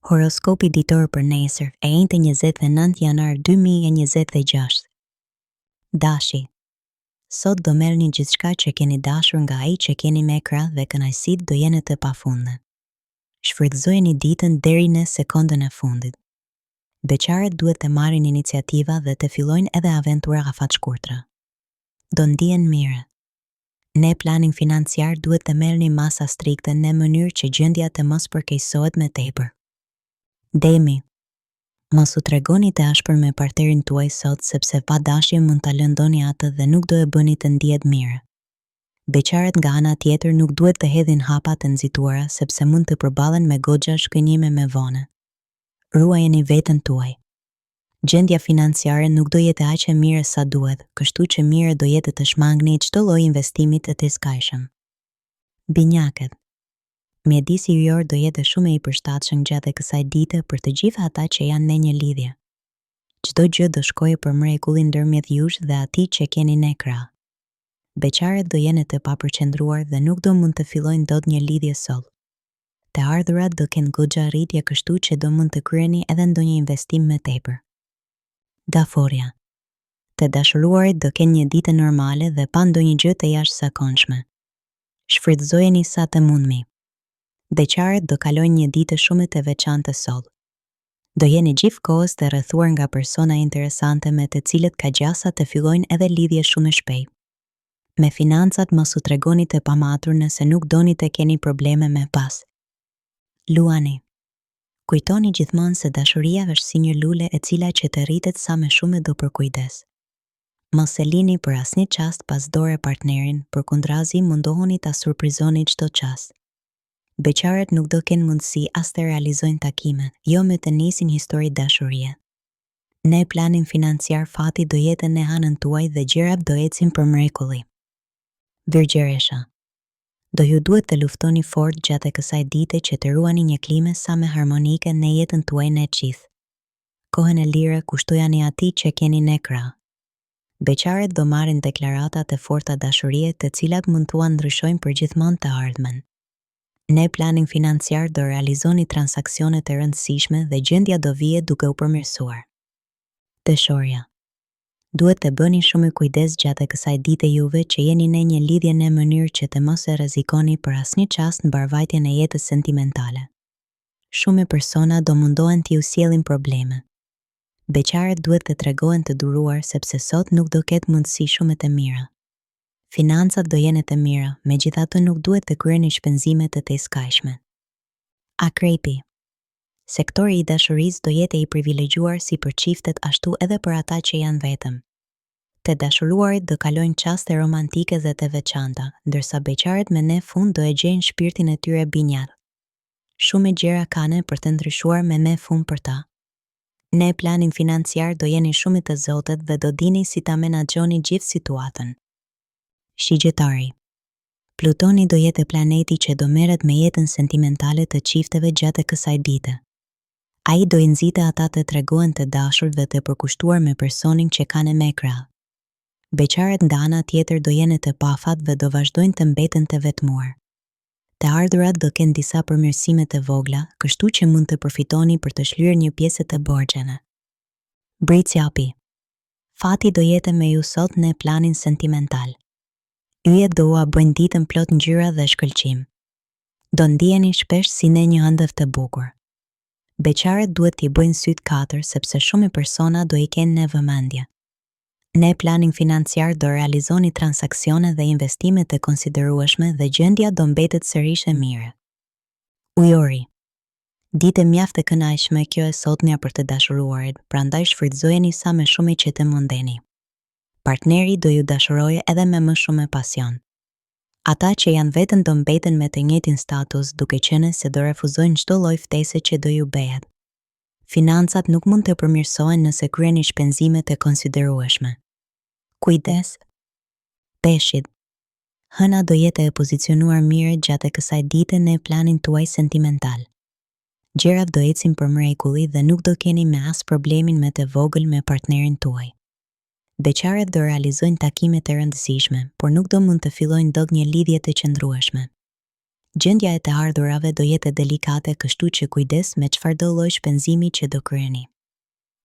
Horoskopi ditor për nesër, e njëjtë 29 janar 2026. Dashi. Sot do merrni gjithçka që keni dashur nga ai që keni me krah dhe kënaqësitë do jenë të pafundme. Shfrytëzojeni ditën deri në sekondën e fundit. Beqarët duhet të marrin iniciativa dhe të fillojnë edhe aventura afatshkurtra. Do ndihen mirë. Ne planin financiar duhet të merrni masa strikte në mënyrë që gjendja të mos përkeqësohet më tepër. Demi. Mos u tregoni të ashpër me partnerin tuaj sot sepse pa dashje mund ta lëndoni atë dhe nuk do e bëni të ndihet mirë. Beqarët nga ana tjetër nuk duhet të hedhin hapa të nxituara sepse mund të përballen me goxha shkënjime me vonë. Ruajeni veten tuaj. Gjendja financiare nuk do jetë aq e mirë sa duhet, kështu që mirë do jetë të shmangni çdo lloj investimi të rrezikshëm. Binjakët. Mjedisi yjor do jetë shumë i përshtatshëm gjatë kësaj dite për të gjithë ata që janë në një lidhje. Çdo gjë do shkojë për mrekullin ndërmjet jush dhe atij që keni në krah. Beqarët do jenë të papërqendruar dhe nuk do mund të fillojnë dot një lidhje soll. Të ardhurat do kenë goxha rritje, kështu që do mund të kryeni edhe ndonjë investim më tepër. Daforia. Të dashuruarit do kenë një ditë normale dhe pa ndonjë gjë të jashtëzakonshme. Shfrytëzojeni sa të mundni. Beqarët do kalojnë një ditë shumë të veçantë soll. Do jeni gjithkohës të rrethuar nga persona interesante me të cilët ka gjasa të fillojnë edhe lidhje shumë shpejt. Me financat mos u tregoni të pamatur nëse nuk doni të keni probleme me pas. Luani. Kujtoni gjithmonë se dashuria është si një lule e cila që të rritet sa më shumë do përkujdes. Mos e lini për asnjë çast pas dore partnerin, përkundrazi mundohuni ta surprizoni çdo çast. Beqarët nuk do kenë mundësi as të realizojnë takimet, jo me të nisin histori dashurie. Ne planin financiar fati do jetë në anën tuaj dhe gjërat do ecin për mrekulli. Virgjëresha. Do ju duhet të luftoni fort gjatë kësaj dite që të ruani një klime sa më harmonike në jetën tuaj në gjithë. Kohën e lirë kushtojani atij që keni në krah. Beqarët do marrin deklarata të forta dashurie të cilat mund t'u ndryshojnë përgjithmonë të ardhmen. Ne planin financiar do realizoni transaksione të rëndësishme dhe gjendja do vije duke u përmirësuar. Dëshorja. Duhet të bëni shumë kujdes gjatë kësaj dite juve që jeni në një lidhje në mënyrë që të mos e rrezikoni për asnjë çast në mbarvajtjen e jetës sentimentale. Shumë persona do mundohen t'ju sjellin probleme. Beqarët duhet të tregohen të duruar sepse sot nuk do ketë mundësi shumë të mira. Financat do jenë të mira, megjithatë nuk duhet të kryeni shpenzime të rrezikshme. Akrepi. Sektori i dashurisë do jetë i privilegjuar si për çiftet ashtu edhe për ata që janë vetëm. Të dashuruarit do kalojnë çaste romantike dhe të veçanta, ndërsa beqarët me ne fund do e gjejnë shpirtin e tyre binjat. Shumë gjëra kanë për të ndryshuar me me fund për ta. Ne planin financiar do jeni shumë të zotet dhe do dini si ta menaxhoni gjithë situatën. Shigjetari. Plutoni do jetë planeti që do merret me jetën sentimentale të çifteve gjatë kësaj dite. Ai do i nxitë ata të tregohen të dashur dhe të përkushtuar me personin që kanë me krah. Beqarët nga ana tjetër do jenë të pafat dhe do vazhdojnë të mbeten të vetmuar. Të ardhurat do kenë disa përmirësime të vogla, kështu që mund të përfitoni për të shlyer një pjesë të borxheve. Britsjapi. Fati do jetë me ju sot në planin sentimental. Yjet do ua bëjnë ditën plot ngjyra dhe shkëlqim. Do ndiheni shpesh si në një ëndër të bukur. Beqarët duhet t'i bëjnë syt katër sepse shumë persona do i kenë në vëmendje. Ne planin financiar do realizoni transaksione dhe investime të konsiderueshme dhe gjendja do mbetet sërish e mirë. Ujori. Ditë mjaft e kënaqshme kjo e sotmja për të dashuruarit, prandaj shfrytëzojeni sa më shumë që të mundeni. Partneri do ju dashurojë edhe me më shumë pasion. Ata që janë vetëm do mbeten me të njëjtin status, duke qenë se do refuzojnë çdo lloj ftese që do ju bëhet. Financat nuk mund të përmirësohen nëse kryeni shpenzime të konsiderueshme. Kujdes. Peshqit. Hëna do jetë e pozicionuar mirë gjatë kësaj dite në planin tuaj sentimental. Gjërat do ecin për mrekulli dhe nuk do keni me as problemin me të vogël me partnerin tuaj. Beqarët do realizojnë takime të rëndësishme, por nuk do mund të fillojnë dot një lidhje të qëndrueshme. Gjendja e të ardhurave do jetë delikate, kështu që kujdes me çfarëdo lloj shpenzimi që do kryeni.